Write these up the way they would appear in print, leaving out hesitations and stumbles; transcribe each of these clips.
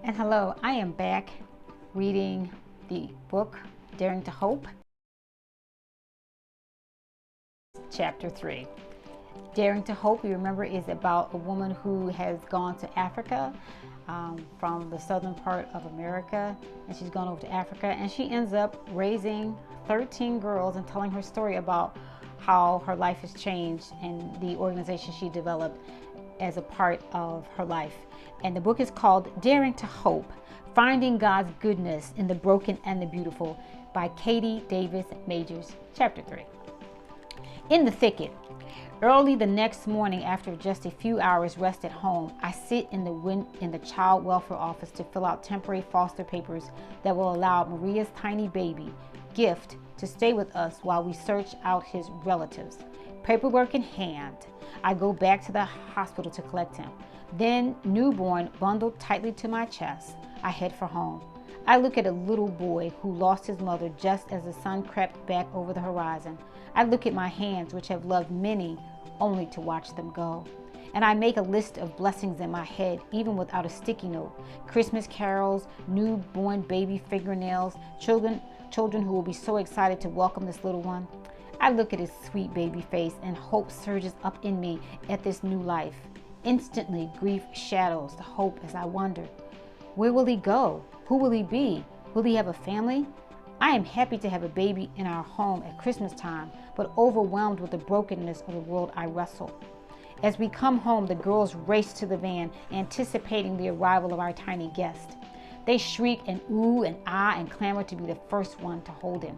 And hello, I am back reading the book Daring to Hope, chapter 3. Daring to Hope, you remember, is about a woman who has gone to Africa from the southern part of America, and she's gone over to Africa, and she ends up raising 13 girls and telling her story about how her life has changed and the organization she developed as a part of her life. And the book is called Daring to Hope, Finding God's Goodness in the Broken and the Beautiful by Katie Davis Majors, chapter 3. In the thicket. Early the next morning, after just a few hours rest at home, I sit in the child welfare office to fill out temporary foster papers that will allow Maria's tiny baby, Gift, to stay with us while we search out his relatives. Paperwork in hand, I go back to the hospital to collect him. Then, newborn bundled tightly to my chest, I head for home. I look at a little boy who lost his mother just as the sun crept back over the horizon. I look at my hands, which have loved many, only to watch them go. And I make a list of blessings in my head, even without a sticky note. Christmas carols, newborn baby fingernails, children who will be so excited to welcome this little one. I look at his sweet baby face, and hope surges up in me at this new life. Instantly, grief shadows the hope as I wonder, where will he go? Who will he be? Will he have a family? I am happy to have a baby in our home at Christmas time, but overwhelmed with the brokenness of the world I wrestle. As we come home, the girls race to the van, anticipating the arrival of our tiny guest. They shriek and ooh and ah and clamor to be the first one to hold him.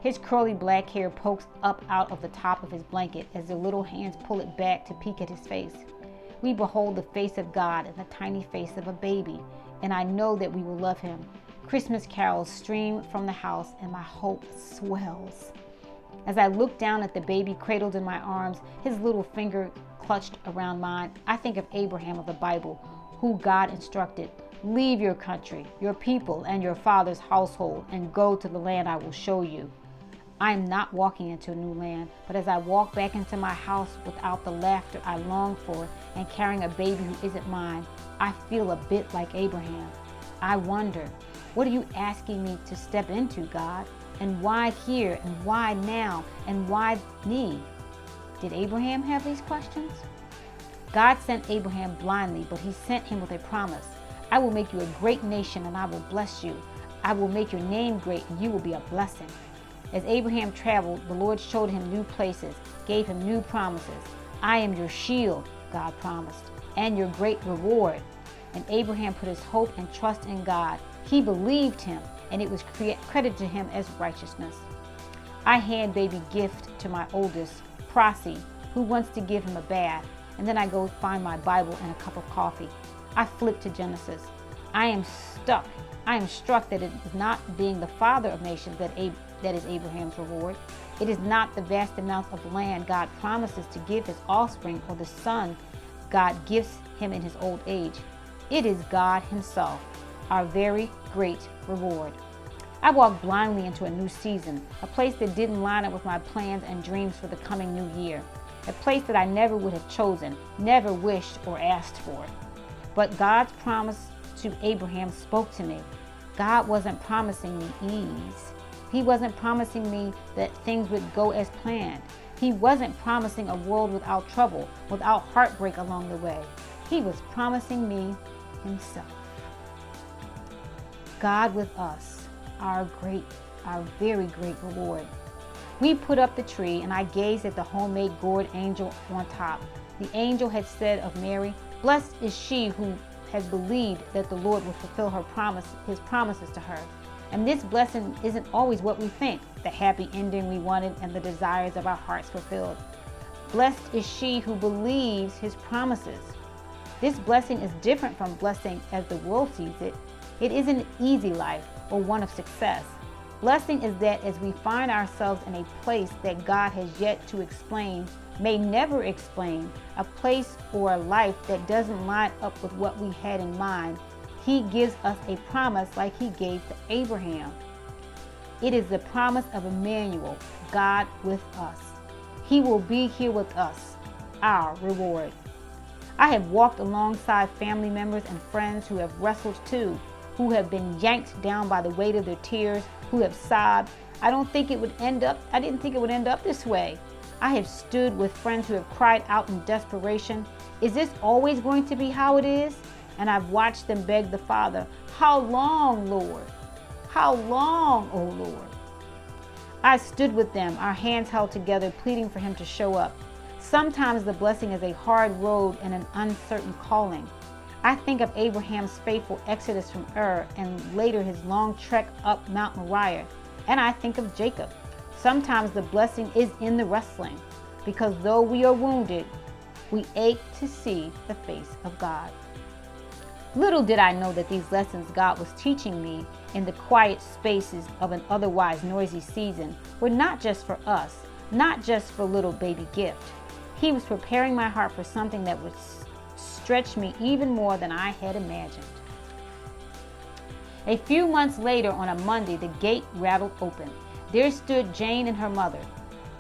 His curly black hair pokes up out of the top of his blanket as their little hands pull it back to peek at his face. We behold the face of God in the tiny face of a baby, and I know that we will love him. Christmas carols stream from the house, and my hope swells. As I look down at the baby cradled in my arms, his little finger clutched around mine, I think of Abraham of the Bible, who God instructed, "Leave your country, your people, and your father's household, and go to the land I will show you." I am not walking into a new land, but as I walk back into my house without the laughter I long for and carrying a baby who isn't mine, I feel a bit like Abraham. I wonder, what are you asking me to step into, God? And why here? And why now? And why me? Did Abraham have these questions? God sent Abraham blindly, but he sent him with a promise. I will make you a great nation, and I will bless you. I will make your name great, and you will be a blessing. As Abraham traveled, the Lord showed him new places, gave him new promises. I am your shield, God promised, and your great reward. And Abraham put his hope and trust in God. He believed him, and it was credited to him as righteousness. I hand baby Gift to my oldest, Prosy, who wants to give him a bath, and then I go find my Bible and a cup of coffee. I flip to Genesis. I am struck that it is not being the father of nations that is Abraham's reward. It is not the vast amounts of land God promises to give his offspring or the son God gives him in his old age. It is God himself, our very great reward. I walked blindly into a new season, a place that didn't line up with my plans and dreams for the coming new year, a place that I never would have chosen, never wished or asked for. But God's promise to Abraham spoke to me. God wasn't promising me ease. He wasn't promising me that things would go as planned. He wasn't promising a world without trouble, without heartbreak along the way. He was promising me himself. God with us, our very great reward. We put up the tree, and I gazed at the homemade gourd angel on top. The angel had said of Mary, "Blessed is she who has believed that the Lord will fulfill his promises to her." And this blessing isn't always what we think, the happy ending we wanted and the desires of our hearts fulfilled. Blessed is she who believes his promises. This blessing is different from blessing as the world sees it. It isn't an easy life or one of success. Blessing is that as we find ourselves in a place that God has yet to explain, may never explain, a place or a life that doesn't line up with what we had in mind, he gives us a promise like he gave to Abraham. It is the promise of Emmanuel, God with us. He will be here with us, our reward. I have walked alongside family members and friends who have wrestled too, who have been yanked down by the weight of their tears, who have sobbed. I didn't think it would end up this way. I have stood with friends who have cried out in desperation, is this always going to be how it is? And I've watched them beg the Father, how long, Lord? How long, O Lord? I stood with them, our hands held together, pleading for him to show up. Sometimes the blessing is a hard road and an uncertain calling. I think of Abraham's faithful exodus from Ur and later his long trek up Mount Moriah. And I think of Jacob. Sometimes the blessing is in the wrestling, because though we are wounded, we ache to see the face of God. Little did I know that these lessons God was teaching me in the quiet spaces of an otherwise noisy season were not just for us, not just for little baby Gift. He was preparing my heart for something that would stretch me even more than I had imagined. A few months later, on a Monday, the gate rattled open. There stood Jane and her mother.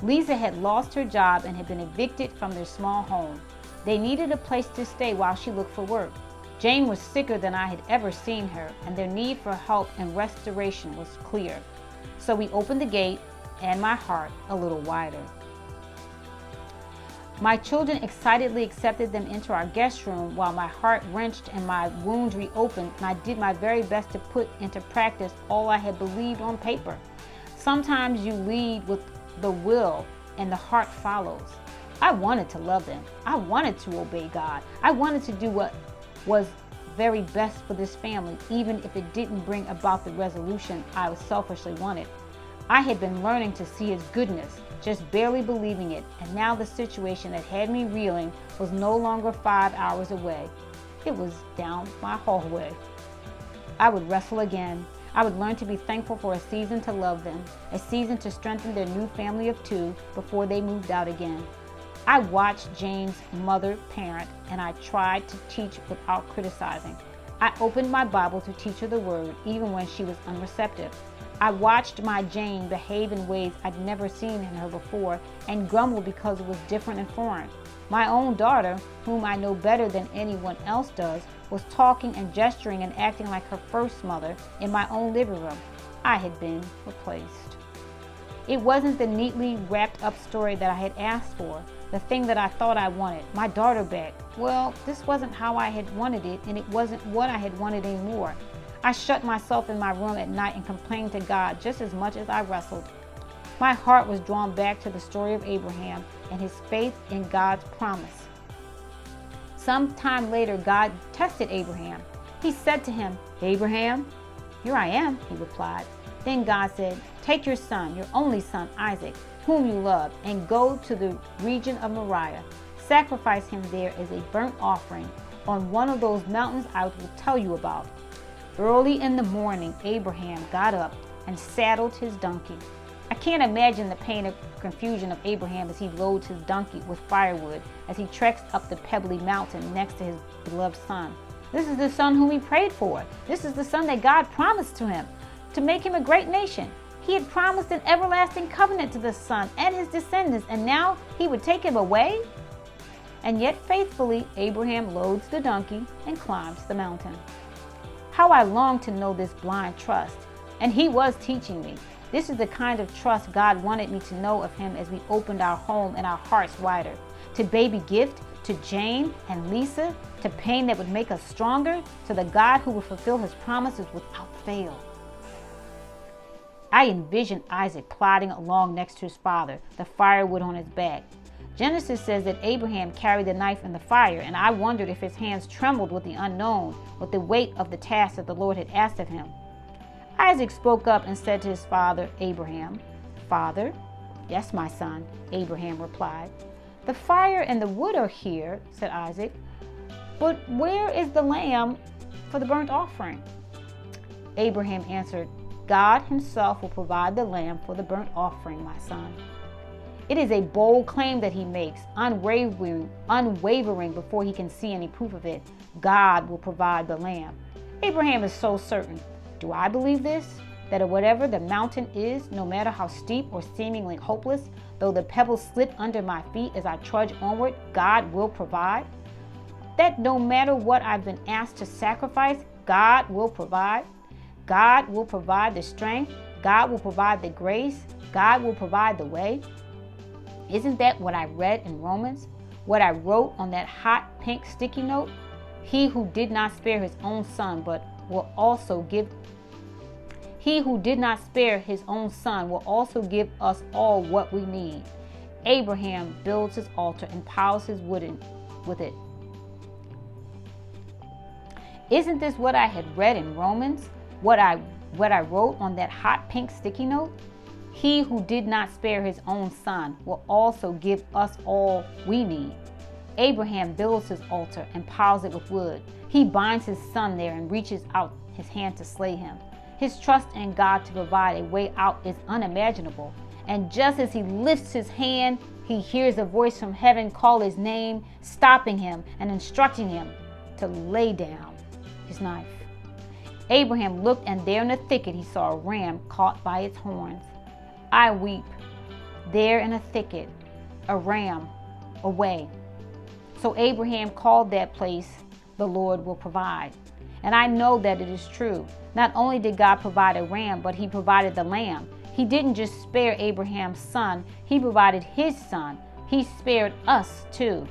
Lisa had lost her job and had been evicted from their small home. They needed a place to stay while she looked for work. Jane was sicker than I had ever seen her, and their need for help and restoration was clear. So we opened the gate, and my heart a little wider. My children excitedly accepted them into our guest room while my heart wrenched and my wounds reopened, and I did my very best to put into practice all I had believed on paper. Sometimes you lead with the will and the heart follows. I wanted to love them. I wanted to obey God. I wanted to do what was very best for this family, even if it didn't bring about the resolution I selfishly wanted. I had been learning to see his goodness, just barely believing it, and now the situation that had me reeling was no longer 5 hours away. It was down my hallway. I would wrestle again. I would learn to be thankful for a season to love them, a season to strengthen their new family of 2 before they moved out again. I watched Jane's mother parent, and I tried to teach without criticizing. I opened my Bible to teach her the word, even when she was unreceptive. I watched my Jane behave in ways I'd never seen in her before and grumble because it was different and foreign. My own daughter, whom I know better than anyone else does, was talking and gesturing and acting like her first mother in my own living room. I had been replaced. It wasn't the neatly wrapped up story that I had asked for, the thing that I thought I wanted, my daughter back. Well, this wasn't how I had wanted it, and it wasn't what I had wanted anymore. I shut myself in my room at night and complained to God just as much as I wrestled. My heart was drawn back to the story of Abraham and his faith in God's promise. Some time later, God tested Abraham. He said to him, "Abraham?" "Here I am," he replied. Then God said, "Take your son, your only son, Isaac, whom you love, and go to the region of Moriah. Sacrifice him there as a burnt offering on one of those mountains I will tell you about." Early in the morning, Abraham got up and saddled his donkey. I can't imagine the pain and confusion of Abraham as he loads his donkey with firewood as he treks up the pebbly mountain next to his beloved son. This is the son whom he prayed for. This is the son that God promised to him to make him a great nation. He had promised an everlasting covenant to the son and his descendants, and now he would take him away? And yet faithfully, Abraham loads the donkey and climbs the mountain. How I long to know this blind trust. And he was teaching me. This is the kind of trust God wanted me to know of him as we opened our home and our hearts wider. To baby Gift, to Jane and Lisa, to pain that would make us stronger, to the God who will fulfill his promises without fail. I envisioned Isaac plodding along next to his father, the firewood on his back. Genesis says that Abraham carried the knife in the fire, and I wondered if his hands trembled with the unknown, with the weight of the task that the Lord had asked of him. Isaac spoke up and said to his father, Abraham, "Father?" "Yes, my son," Abraham replied. "The fire and the wood are here," said Isaac, "but where is the lamb for the burnt offering?" Abraham answered, "God himself will provide the lamb for the burnt offering, my son." It is a bold claim that he makes, unwavering before he can see any proof of it. God will provide the lamb. Abraham is so certain. Do I believe this? That whatever the mountain is, no matter how steep or seemingly hopeless, though the pebbles slip under my feet as I trudge onward, God will provide? That no matter what I've been asked to sacrifice, God will provide. God will provide the strength. God will provide the grace. God will provide the way. Isn't that what I read in Romans? What I wrote on that hot pink sticky note? He who did not spare his own son, but will also give He who did not spare his own son will also give us all what we need. Abraham builds his altar and piles his wood with it. Isn't this what I had read in Romans? What I wrote on that hot pink sticky note? He who did not spare his own son will also give us all we need. Abraham builds his altar and piles it with wood. He binds his son there and reaches out his hand to slay him. His trust in God to provide a way out is unimaginable. And just as he lifts his hand, he hears a voice from heaven call his name, stopping him and instructing him to lay down his knife. Abraham looked, and there in the thicket he saw a ram caught by its horns. I weep. There in a thicket, a ram away. So Abraham called that place, the Lord will provide. And I know that it is true. Not only did God provide a ram, but he provided the lamb. He didn't just spare Abraham's son, he provided his son. He spared us too.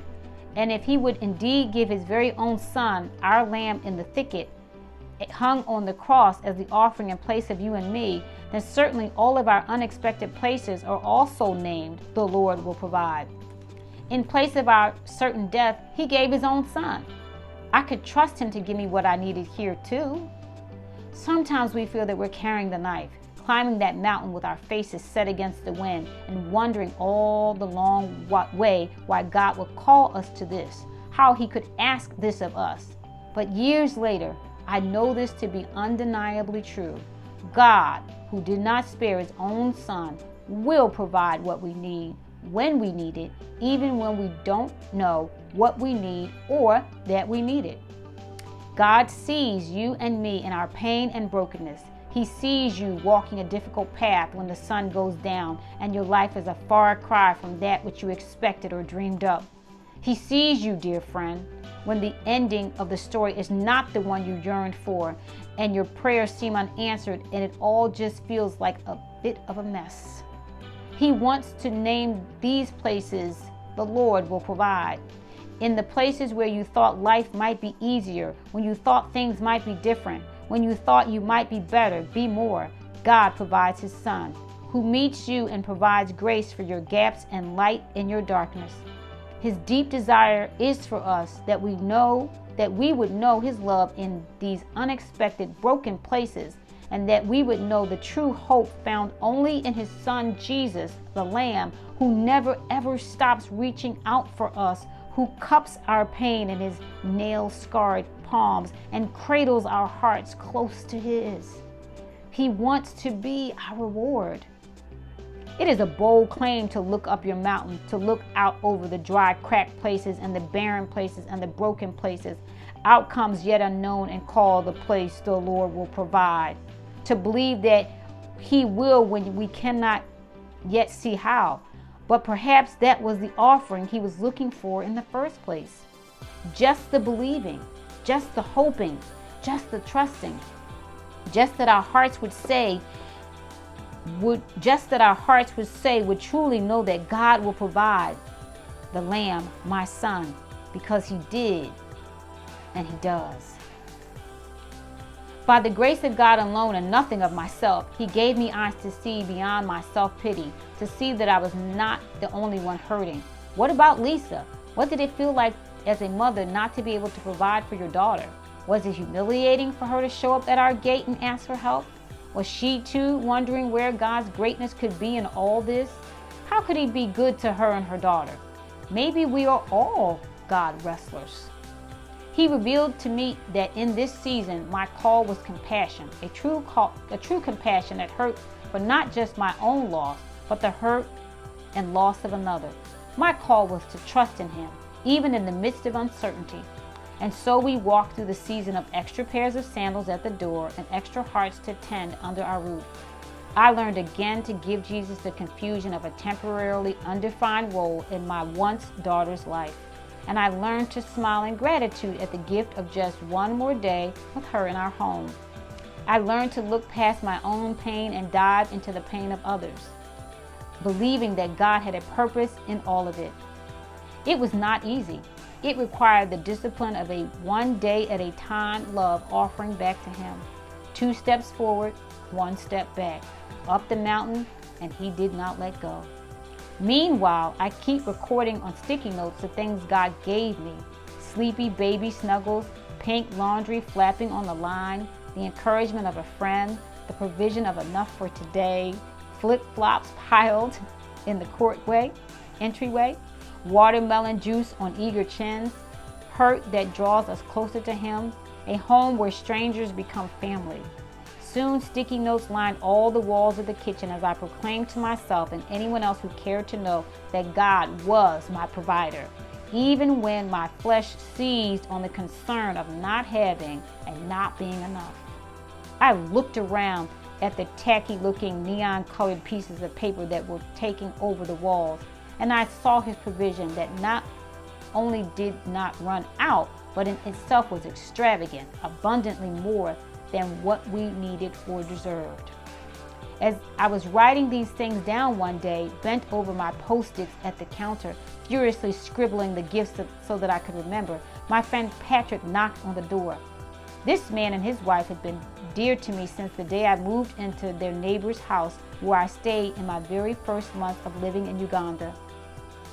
And if he would indeed give his very own son, our lamb in the thicket, it hung on the cross as the offering in place of you and me, then certainly all of our unexpected places are also named, the Lord will provide. In place of our certain death, he gave his own son. I could trust him to give me what I needed here too. Sometimes we feel that we're carrying the knife, climbing that mountain with our faces set against the wind and wondering all the long way why God would call us to this, how he could ask this of us. But years later, I know this to be undeniably true. God, who did not spare his own son, will provide what we need when we need it, even when we don't know what we need or that we need it. God sees you and me in our pain and brokenness. He sees you walking a difficult path when the sun goes down and your life is a far cry from that which you expected or dreamed of. He sees you, dear friend, when the ending of the story is not the one you yearned for and your prayers seem unanswered and it all just feels like a bit of a mess. He wants to name these places the Lord will provide. In the places where you thought life might be easier, when you thought things might be different, when you thought you might be better, be more, God provides his son, who meets you and provides grace for your gaps and light in your darkness. His deep desire is for us that we would know his love in these unexpected broken places, and that we would know the true hope found only in his son Jesus, the Lamb, who never ever stops reaching out for us, who cups our pain in his nail-scarred palms and cradles our hearts close to his. He wants to be our reward. It is a bold claim to look up your mountain, to look out over the dry, cracked places and the barren places and the broken places, outcomes yet unknown, and call the place the Lord will provide. To believe that he will when we cannot yet see how. But perhaps that was the offering he was looking for in the first place. Just the believing, just the hoping, just the trusting, just that our hearts would say, would truly know that God will provide the Lamb, my son, because he did and he does. By the grace of God alone and nothing of myself, he gave me eyes to see beyond my self-pity, to see that I was not the only one hurting. What about Lisa? What did it feel like as a mother not to be able to provide for your daughter? Was it humiliating for her to show up at our gate and ask for help? Was she too wondering where God's greatness could be in all this? How could he be good to her and her daughter? Maybe we are all God wrestlers. He revealed to me that in this season, my call was compassion, a true compassion that hurt for not just my own loss, but the hurt and loss of another. My call was to trust in him, even in the midst of uncertainty. And so we walked through the season of extra pairs of sandals at the door and extra hearts to tend under our roof. I learned again to give Jesus the confusion of a temporarily undefined role in my once daughter's life. and I learned to smile in gratitude at the gift of just one more day with her in our home. I learned to look past my own pain and dive into the pain of others, believing that God had a purpose in all of it. It was not easy. It required the discipline of a one day at a time love offering back to Him. 2 steps forward, 1 step back, up the mountain, and He did not let go. Meanwhile, I keep recording on sticky notes the things God gave me. Sleepy baby snuggles, pink laundry flapping on the line, the encouragement of a friend, the provision of enough for today, flip-flops piled in the entryway, watermelon juice on eager chins, hurt that draws us closer to Him, a home where strangers become family. Soon sticky notes lined all the walls of the kitchen as I proclaimed to myself and anyone else who cared to know that God was my provider, even when my flesh seized on the concern of not having and not being enough. I looked around at the tacky-looking neon-colored pieces of paper that were taking over the walls, and I saw His provision that not only did not run out, but in itself was extravagant, abundantly more than what we needed or deserved. As I was writing these things down one day, bent over my Post-its at the counter, furiously scribbling the gifts so that I could remember, my friend Patrick knocked on the door. This man and his wife had been dear to me since the day I moved into their neighbor's house where I stayed in my very first month of living in Uganda.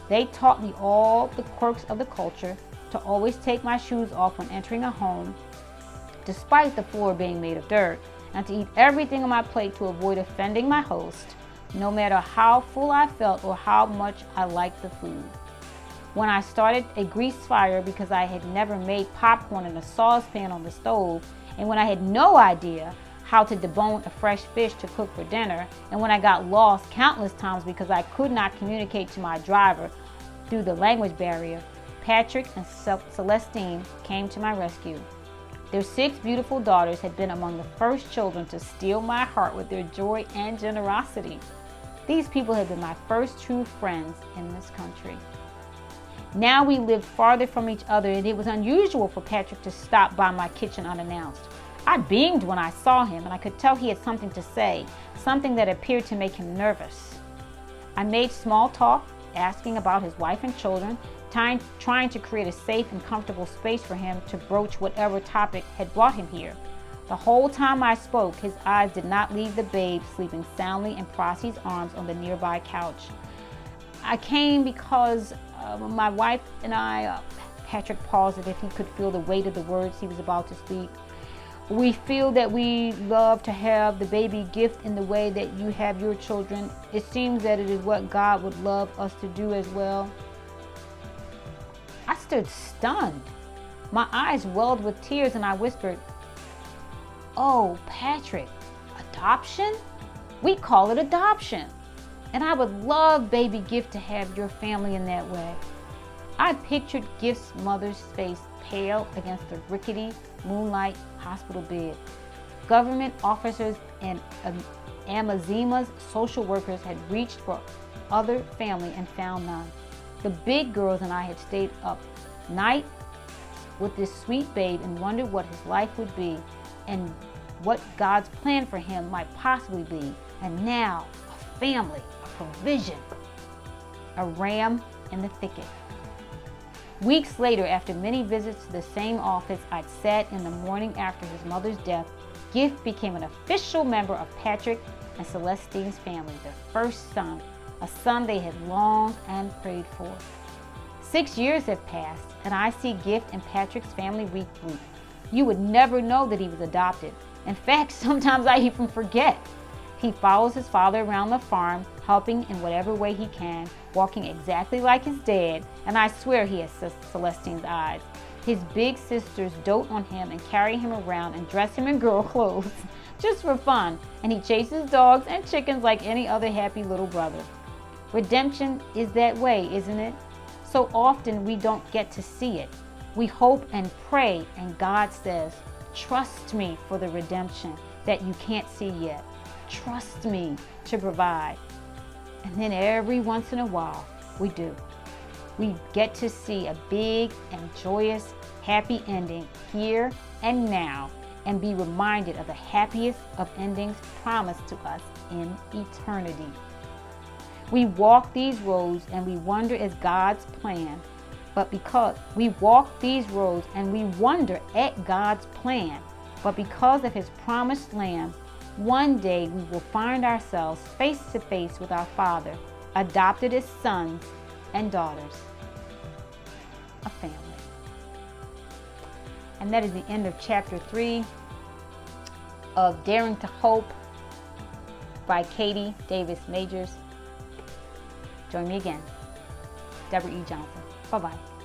They taught me all the quirks of the culture, to always take my shoes off when entering a home, despite the floor being made of dirt, and to eat everything on my plate to avoid offending my host, no matter how full I felt or how much I liked the food. When I started a grease fire because I had never made popcorn in a saucepan on the stove, and when I had no idea how to debone a fresh fish to cook for dinner, and when I got lost countless times because I could not communicate to my driver through the language barrier, Patrick and Celestine came to my rescue. Their 6 beautiful daughters had been among the first children to steal my heart with their joy and generosity. These people had been my first true friends in this country. Now we lived farther from each other, and it was unusual for Patrick to stop by my kitchen unannounced. I beamed when I saw him, and I could tell he had something to say, something that appeared to make him nervous. I made small talk, asking about his wife and children, trying to create a safe and comfortable space for him to broach whatever topic had brought him here. The whole time I spoke, his eyes did not leave the babe sleeping soundly in Prossie's arms on the nearby couch. I came because my wife and I, Patrick paused as if he could feel the weight of the words he was about to speak. We feel that we love to have the baby gift in the way that you have your children. It seems that it is what God would love us to do as well. I stood stunned. My eyes welled with tears and I whispered, "Oh, Patrick, adoption? We call it adoption. And I would love baby Gift to have your family in that way." I pictured Gift's mother's face pale against the rickety moonlight hospital bed. Government officers and Amazima's social workers had reached for other family and found none. The big girls and I had stayed up night with this sweet babe and wondered what his life would be and what God's plan for him might possibly be. And now, a family, a provision, a ram in the thicket. Weeks later, after many visits to the same office I'd sat in the morning after his mother's death, Gift became an official member of Patrick and Celestine's family, their first son, a son they had longed and prayed for. 6 years have passed, and I see Gift and Patrick's family regroup. You would never know that he was adopted. In fact, sometimes I even forget. He follows his father around the farm, helping in whatever way he can, walking exactly like his dad, and I swear he has Celestine's eyes. His big sisters dote on him and carry him around and dress him in girl clothes, just for fun, and he chases dogs and chickens like any other happy little brother. Redemption is that way, isn't it? So often we don't get to see it. We hope and pray, and God says, "Trust me for the redemption that you can't see yet. Trust me to provide." And then every once in a while, we do. we get to see a big and joyous, happy ending here and now, and be reminded of the happiest of endings promised to us in eternity. We walk these roads and we wonder is God's plan, but because we walk these roads and we wonder at God's plan, but because of his promised land, one day we will find ourselves face to face with our Father, adopted as sons and daughters, a family. And that is the end of chapter 3 of Daring to Hope by Katie Davis Majors. Join me again, Deborah E. Johnson. Bye-bye.